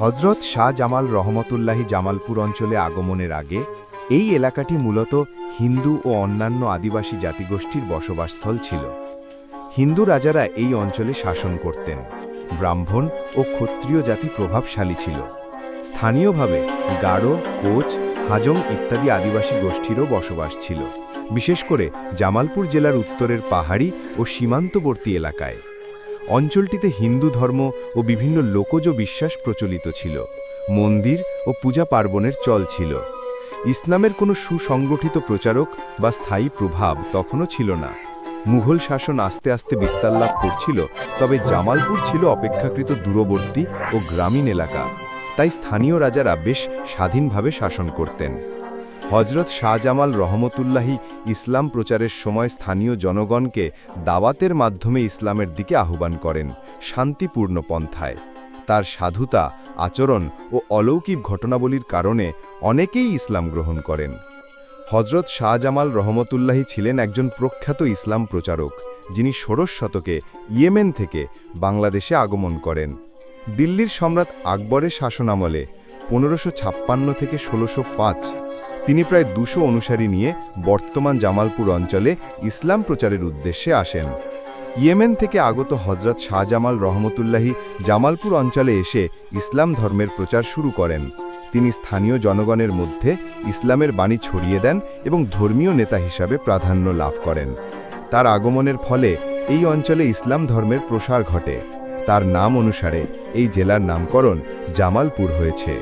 হযরত শাহ জামাল রহমতুল্লাহি জামালপুর অঞ্চলে আগমনের আগে এই এলাকাটি মূলত হিন্দু ও অন্যান্য আদিবাসী জাতিগোষ্ঠীর বসবাসস্থল ছিল। হিন্দু রাজারা এই অঞ্চলে শাসন করতেন। ব্রাহ্মণ ও ক্ষত্রিয় জাতি প্রভাবশালী ছিল। স্থানীয়ভাবে গারো, কোচ, হাজং ইত্যাদি আদিবাসী গোষ্ঠীরও বসবাস ছিল, বিশেষ করে জামালপুর জেলার উত্তরের পাহাড়ি ও সীমান্তবর্তী এলাকায়। অঞ্চলটিতে হিন্দু ধর্ম ও বিভিন্ন লোকজ বিশ্বাস প্রচলিত ছিল। মন্দির ও পূজা পার্বণের চল ছিল। ইসলামের কোনো সুসংগঠিত প্রচারক বা স্থায়ী প্রভাব তখনও ছিল না। মুঘল শাসন আস্তে আস্তে বিস্তার লাভ করছিল, তবে জামালপুর ছিল অপেক্ষাকৃত দূরবর্তী ও গ্রামীণ এলাকা, তাই স্থানীয় রাজারা বেশ স্বাধীনভাবে শাসন করতেন। হযরত শাহ জামাল রহমতুল্লাহি ইসলাম প্রচারের সময় স্থানীয় জনগণকে দাওয়াতের মাধ্যমে ইসলামের দিকে আহ্বান করেন, শান্তিপূর্ণ পন্থায়। তার সাধুতা, আচরণ ও অলৌকিক ঘটনাবলীর কারণে অনেকেই ইসলাম গ্রহণ করেন। হযরত শাহ জামাল রহমতুল্লাহি ছিলেন একজন প্রখ্যাত ইসলাম প্রচারক, যিনি ষোড়শ শতকে ইয়েমেন থেকে বাংলাদেশে আগমন করেন। দিল্লির সম্রাট আকবরের শাসনামলে 1556 থেকে 1605 তিনি প্রায় 200 অনুসারী নিয়ে বর্তমান জামালপুর অঞ্চলে ইসলাম প্রচারের উদ্দেশ্যে আসেন। ইয়েমেন থেকে আগত হযরত শাহ জামাল রহমতুল্লাহি জামালপুর অঞ্চলে এসে ইসলাম ধর্মের প্রচার শুরু করেন। তিনি স্থানীয় জনগণের মধ্যে ইসলামের বাণী ছড়িয়ে দেন এবং ধর্মীয় নেতা হিসাবে প্রাধান্য লাভ করেন। তার আগমনের ফলে এই অঞ্চলে ইসলাম ধর্মের প্রসার ঘটে। তার নাম অনুসারে এই জেলার নামকরণ জামালপুর হয়েছে।